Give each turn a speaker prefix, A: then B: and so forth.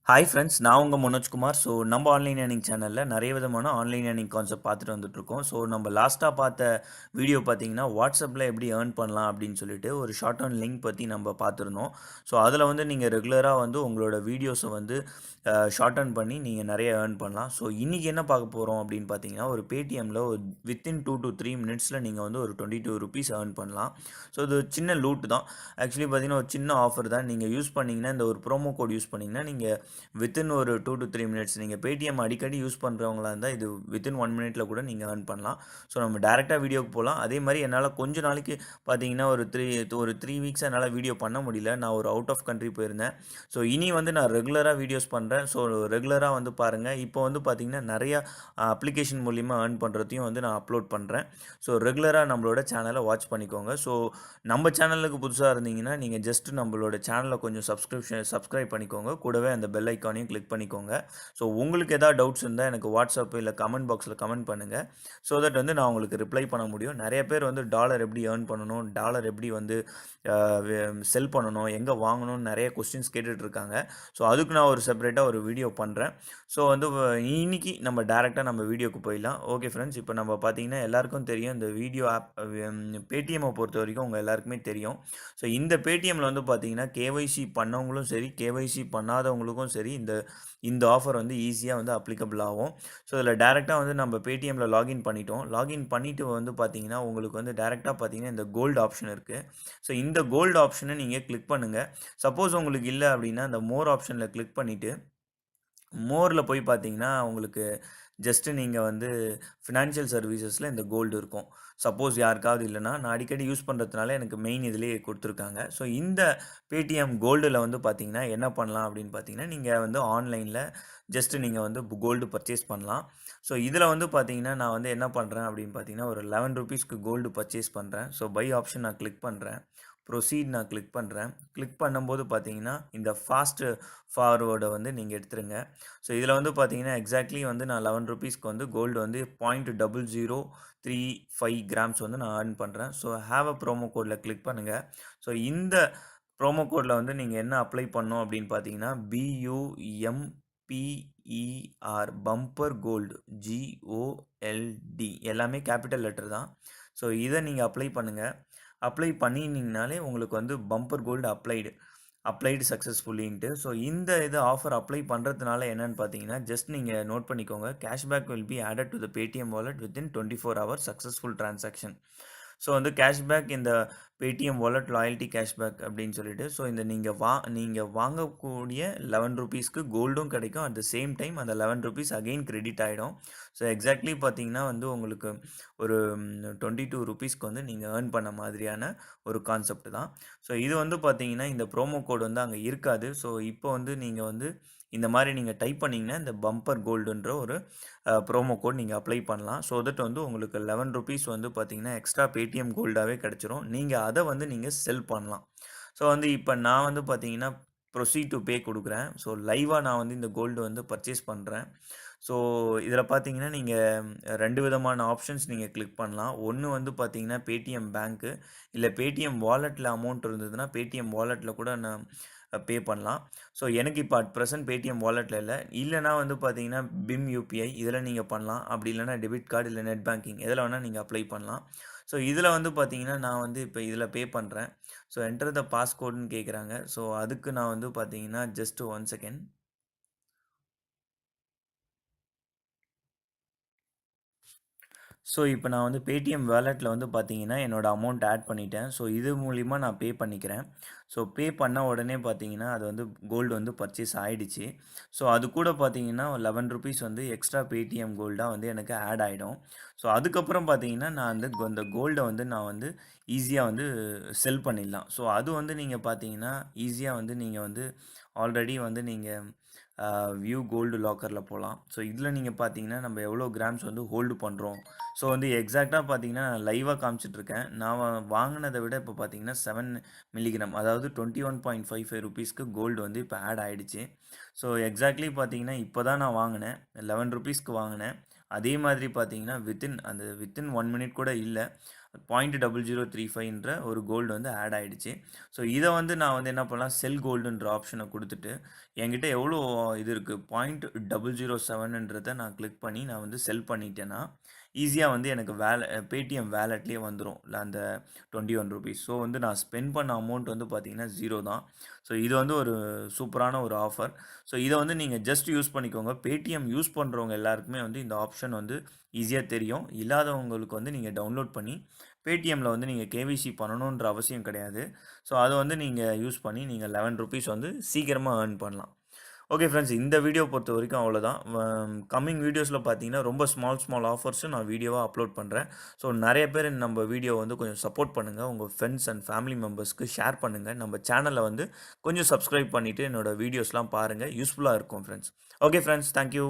A: Hi friends, நான் உங்கள் Manojkumar. So நம்ம ஆன்லைன் ஏர்னிங் சேனலில் நிறைய விதமான ஆன்லைன் ஏர்னிங் கான்செப்ட் பார்த்துட்டு வந்துட்டுருக்கோம். ஸோ நம்ம லாஸ்ட்டாக பார்த்த வீடியோ பார்த்தீங்கன்னா, வாட்ஸ்அப்பில் எப்படி ஏர்ன் பண்ணலாம் அப்படின்னு சொல்லிட்டு ஒரு ஷார்ட் ஆன் லிங்க் பற்றி நம்ம பார்த்துருந்தோம். ஸோ அதில் வந்து நீங்கள் ரெகுலராக வந்து உங்களோட வீடியோஸை வந்து ஷார்ட் ஆன் பண்ணி நீங்கள் நிறைய ஏர்ன் பண்ணலாம். ஸோ இன்றைக்கி என்ன பார்க்க போகிறோம் அப்படின்னு பார்த்தீங்கன்னா, ஒரு பேடிஎம்மில் ஒரு வித்தின் 2 to 3 மினிட்ஸில் நீங்கள் வந்து ஒரு ₹22 ஏர்ன் பண்ணலாம். ஸோ இது சின்ன லூட் தான். ஆக்சுவலி பார்த்தீங்கன்னா ஒரு சின்ன ஆஃபர் தான். நீங்கள் யூஸ் பண்ணிங்கன்னா, இந்த ஒரு ப்ரோமோ கோட் யூஸ் பண்ணிங்கன்னா நீங்கள் வித்தின் ஒரு 2 to 3 மினிட்ஸ் நீங்கள் பேடிஎம் அடிக்கடி யூஸ் பண்ணுறவங்களா இருந்தால் இது வித்தின் 1 மினிட்ல கூட நீங்கள் ஏர்ன் பண்ணலாம். ஸோ நம்ம டேரெக்டாக வீடியோக்கு போகலாம். அதே மாதிரி என்னால் கொஞ்ச நாளைக்கு பார்த்தீங்கன்னா ஒரு த்ரீ வீக்ஸ் என்னால் வீடியோ பண்ண முடியல. நான் ஒரு அவுட் ஆஃப் கண்ட்ரி போயிருந்தேன். ஸோ இனி வந்து நான் ரெகுலராக வீடியோஸ் பண்ணுறேன். ஸோ ரெகுலராக வந்து பாருங்கள். இப்போ வந்து பார்த்தீங்கன்னா நிறையா அப்ளிகேஷன் மூலிமா ஏர்ன் பண்ணுறதையும் வந்து நான் அப்லோட் பண்ணுறேன். ஸோ ரெகுலராக நம்மளோட சேனலை வாட்ச் பண்ணிக்கோங்க. ஸோ நம்ம சேனலுக்கு புதுசாக இருந்தீங்கன்னா நீங்கள் ஜஸ்ட் நம்மளோட சேனலை கொஞ்சம் சப்ஸ்கிரைப் பண்ணிக்கோங்க. கூடவே அந்த பெல் ஐக்கானையும் கிளிக் பண்ணிக்கோங்க. ஸோ உங்களுக்கு எதாவது டவுட்ஸ் இருந்தால் எனக்கு வாட்ஸ்அப் இல்லை கமெண்ட் பாக்ஸில் கமெண்ட் பண்ணுங்கள். ஸோ தட் வந்து நான் உங்களுக்கு ரிப்ளை பண்ண முடியும். நிறைய பேர் வந்து டாலர் எப்படி ஏர்ன் பண்ணணும், டாலர் எப்படி வந்து செல் பண்ணணும், எங்கே வாங்கணும்னு நிறைய கொஸ்டின்ஸ் கேட்டுட்ருக்காங்க. ஸோ அதுக்கு நான் ஒரு செப்பரேட்டாக ஒரு வீடியோ பண்ணுறேன். ஸோ வந்து இன்னைக்கு நம்ம டேரெக்டாக நம்ம வீடியோக்கு போயிடலாம். ஓகே ஃப்ரெண்ட்ஸ், இப்போ நம்ம பார்த்தீங்கன்னா எல்லாருக்கும் தெரியும் இந்த வீடியோ ஆப் பேடிஎம்மை பொறுத்த வரைக்கும் உங்கள் எல்லாருக்குமே தெரியும். ஸோ இந்த பேடிஎம்மில் வந்து பார்த்தீங்கன்னா கேஒய்சி பண்ணவங்களும் சரி, கேஒய்சி பண்ணாதவங்களுக்கும் சரி இந்த இந்த ஆஃபர் வந்து ஈஸியாக வந்து அப்ளிகபிள் ஆகும். ஸோ இதில் டேரெக்டாக வந்து நம்ம பேடிஎம்மில் லாகின் பண்ணிட்டோம். லாகின் பண்ணிவிட்டு வந்து பார்த்தீங்கன்னா உங்களுக்கு வந்து டேரெக்டாக பார்த்தீங்கன்னா இந்த கோல்டு ஆப்ஷன் இருக்குது. ஸோ இந்த கோல்டு ஆப்ஷனை நீங்கள் கிளிக் பண்ணுங்கள். சப்போஸ் உங்களுக்கு இல்லை அப்படின்னா அந்த மோர் ஆப்ஷனில் கிளிக் பண்ணிவிட்டு மோரில் போய் பார்த்தீங்கன்னா உங்களுக்கு ஜஸ்ட்டு நீங்கள் வந்து ஃபினான்ஷியல் சர்வீசஸில் இந்த கோல்டு இருக்கும். சப்போஸ் யாருக்காவது இல்லைனா நான் அடிக்கடி யூஸ் பண்ணுறதுனால எனக்கு மெயின் இதிலேயே கொடுத்துருக்காங்க. ஸோ இந்த பேடிஎம் கோல்டில் வந்து பார்த்தீங்கன்னா என்ன பண்ணலாம் அப்படின்னு பார்த்தீங்கன்னா, நீங்கள் வந்து ஆன்லைனில் ஜஸ்ட்டு நீங்கள் வந்து கோல்டு பர்ச்சேஸ் பண்ணலாம். ஸோ இதில் வந்து பார்த்தீங்கன்னா நான் வந்து என்ன பண்ணுறேன் அப்படின்னு பார்த்தீங்கன்னா ஒரு ₹11க்கு கோல்டு பர்ச்சேஸ் பண்ணுறேன். ஸோ பை ஆப்ஷன் நான் கிளிக் பண்ணுறேன். ப்ரொசீட் நான் கிளிக் பண்ணுறேன். கிளிக் பண்ணும்போது பார்த்தீங்கன்னா இந்த ஃபாஸ்ட்டு ஃபார்வர்டை வந்து நீங்கள் எடுத்துருங்க. ஸோ இதில் வந்து பார்த்தீங்கன்னா எக்ஸாக்ட்லி வந்து நான் ₹11க்கு வந்து கோல்டு வந்து 0.0035 கிராம்ஸ் வந்து நான் ஏர்ன் பண்ணுறேன். ஸோ ஹேவ் அ ப்ரோமோ கோடில் கிளிக் பண்ணுங்கள். ஸோ இந்த ப்ரோமோ கோடில் வந்து நீங்கள் என்ன அப்ளை பண்ணணும் அப்படின்னு பார்த்தீங்கன்னா BUMPER பம்பர் கோல்டு GOLD எல்லாமே கேபிட்டல் லெட்டர் தான். ஸோ இதை நீங்கள் அப்ளை பண்ணுங்கள். அப்ளை பண்ணினீங்கனாலே உங்களுக்கு வந்து பம்பர் கோல்டு அப்ளைடு சக்ஸஸ்ஃபுல்லின்ட்டு. ஸோ இந்த ஆஃபர் அப்ளை பண்ணுறதுனால என்னன்னு பார்த்தீங்கன்னா ஜஸ்ட் நீங்கள் நோட் பண்ணிக்கோங்க. Cashback will be added to the Paytm wallet within 24 hours successful transaction. So வந்து கேஷ்பேக் இந்த பேடிஎம் வாலெட் லாயல்ட்டி கேஷ்பேக் அப்படின்னு சொல்லிட்டு ஸோ இந்த நீங்கள் வாங்கக்கூடிய ₹11க்கு கோல்டும் கிடைக்கும். அட் த சேம் டைம் அந்த ₹11 அகெயின் கிரெடிட் ஆகிடும். ஸோ எக்ஸாக்ட்லி பார்த்தீங்கன்னா வந்து உங்களுக்கு ஒரு ₹22க்கு வந்து நீங்கள் ஏர்ன் பண்ண மாதிரியான ஒரு கான்செப்ட் தான். ஸோ இது வந்து பார்த்தீங்கன்னா இந்த ப்ரோமோ கோட் வந்து அங்கே இருக்காது. ஸோ இப்போ வந்து நீங்கள் வந்து இந்த மாதிரி நீங்கள் டைப் பண்ணிங்கன்னா இந்த பம்பர் கோல்டுன்ற ஒரு ப்ரோமோ கோட் நீங்கள் அப்ளை பண்ணலாம். ஸோ தட் வந்து உங்களுக்கு ₹11 வந்து பார்த்தீங்கன்னா எக்ஸ்ட்ரா பேடிஎம் கோல்டாகவே கிடச்சிரும். நீங்கள் அதை வந்து நீங்கள் செல் பண்ணலாம். ஸோ வந்து இப்போ நான் வந்து பார்த்தீங்கன்னா ப்ரொசீட் டு பே கொடுக்குறேன். ஸோ லைவாக நான் வந்து இந்த கோல்டு வந்து பர்ச்சேஸ் பண்ணுறேன். ஸோ இதில் பார்த்தீங்கன்னா நீங்கள் 2 விதமான ஆப்ஷன்ஸ் நீங்கள் கிளிக் பண்ணலாம். ஒன்று வந்து பார்த்தீங்கன்னா பேடிஎம் பேங்க்கு இல்லை பேடிஎம் வாலெட்டில் அமௌண்ட் இருந்ததுன்னா பேடிஎம் வாலெட்டில் கூட நான் பே பண்ணலாம். ஸோ எனக்கு இப்போ அட் ப்ரெசென்ட் பேடிஎம் வாலெட்டில் இல்லைனா வந்து பார்த்தீங்கன்னா பிம் யூபிஐ இதில் நீங்கள் பண்ணலாம். அப்படி இல்லைனா டெபிட் கார்டு இல்லை நெட் பேங்கிங் எதில் வேணால் நீங்கள் அப்ளை பண்ணலாம். ஸோ இதில் வந்து பார்த்தீங்கன்னா நான் வந்து இப்போ இதில் பே பண்ணுறேன். ஸோ என்டர் த பாஸ்கோடுன்னு கேட்குறாங்க. ஸோ அதுக்கு நான் வந்து பார்த்தீங்கன்னா ஜஸ்ட் 1 செகண்ட். ஸோ இப்போ நான் வந்து பேடிஎம் வாலெட்டில் வந்து பார்த்தீங்கன்னா என்னோடய அமௌண்ட் ஆட் பண்ணிட்டேன். ஸோ இது மூலிமா நான் பே பண்ணிக்கிறேன். ஸோ பே பண்ண உடனே பார்த்தீங்கன்னா அது வந்து கோல்டு வந்து பர்ச்சேஸ் ஆகிடுச்சு. ஸோ அது கூட பார்த்தீங்கன்னா ₹11 வந்து எக்ஸ்ட்ரா பேடிஎம் கோல்டாக வந்து எனக்கு ஆட் ஆகிடும். ஸோ அதுக்கப்புறம் பார்த்தீங்கன்னா நான் வந்து அந்த கோல்டை வந்து நான் வந்து ஈஸியாக வந்து செல் பண்ணிடலாம். ஸோ அது வந்து நீங்கள் பார்த்தீங்கன்னா ஈஸியாக வந்து நீங்கள் வந்து ஆல்ரெடி வந்து நீங்கள் வியூ கோல்டு லாக்கரில் போகலாம். ஸோ இதில் நீங்கள் பார்த்தீங்கன்னா நம்ம எவ்வளோ கிராம்ஸ் வந்து ஹோல்டு பண்ணுறோம். ஸோ வந்து எக்ஸாக்டாக பார்த்தீங்கன்னா நான் லைவாக காமிச்சிட்ருக்கேன். நான் வாங்கினதை விட இப்போ பார்த்தீங்கன்னா 7 மில்லிகிராம் அதாவது ₹21.55க்கு கோல்டு வந்து இப்போ ஆட் ஆகிடுச்சு. ஸோ எக்ஸாக்ட்லி பார்த்தீங்கன்னா இப்போ தான் நான் வாங்கினேன். ₹11க்கு வாங்கினேன். அதே மாதிரி பார்த்தீங்கன்னா வித்தின் 1 மினிட் கூட இல்லை. .0035ன்ற ஒரு கோல்டு வந்து ஆட் ஆயிடுச்சு. ஸோ இத வந்து நான் வந்து என்ன பண்ணலாம், செல் கோல்டுன்ற ஆப்ஷன குடுத்துட்டு, என்கிட்ட எவ்வளோ இது இருக்கு 0.007ன்றத நான் கிளிக் பண்ணி நான் வந்து செல் பண்ணிட்டேன்னா, ஈஸியா வந்து எனக்கு பேடிஎம் வாலெட்லயே வந்துரும். அந்த ₹21. ஸோ வந்து நான் ஸ்பெண்ட் பண்ண அமௌண்ட் வந்து பார்த்தீங்கன்னா 0 தான். ஸோ இது வந்து ஒரு சூப்பரான ஒரு ஆஃபர். ஸோ இத வந்து நீங்க ஜஸ்ட் யூஸ் பண்ணிக்கோங்க. பேடிஎம் யூஸ் பண்றவங்க எல்லாருக்குமே வந்து இந்த ஆப்ஷன் வந்து ஈஸியா தெரியும். இல்லாதவங்களுக்கு வந்து நீங்க டவுன்லோட் பண்ணி பேடிஎம்ல வந்து நீங்க கேவைசி பண்ணணுன்ற அவசியம் கிடையாது. ஸோ அத வந்து நீங்க யூஸ் பண்ணி நீங்க ₹11 வந்து சீக்கிரமா ஏர்ன் பண்ணலாம். ஓகே ஃப்ரெண்ட்ஸ், இந்த வீடியோ பொறுத்தவரைக்கும் அவ்வளோதான். கம்மிங் வீடியோஸில பார்த்தீங்கன்னா, ரொம்ப ஸ்மால் ஆஃபர்ஸும் நான் வீடியோவா அப்லோட் பண்றேன். ஸோ நெறைய பேர் நம்ம வீடியோ வந்து கொஞ்சம் சப்போர்ட் பண்ணுங்க. உங்க ஃப்ரெண்ட்ஸ் அண்ட் ஃபேமிலி மெம்பர்ஸ்க்கு ஷேர் பண்ணுங்க. நம்ம சேனல வந்து கொஞ்சம் சப்ஸ்கிரைப் பண்ணிட்டு என்னோட வீடியோஸ்லாம் பாருங்க. யூஸ்ஃபுல்லா இருக்கும் friends. Okay friends, thank you.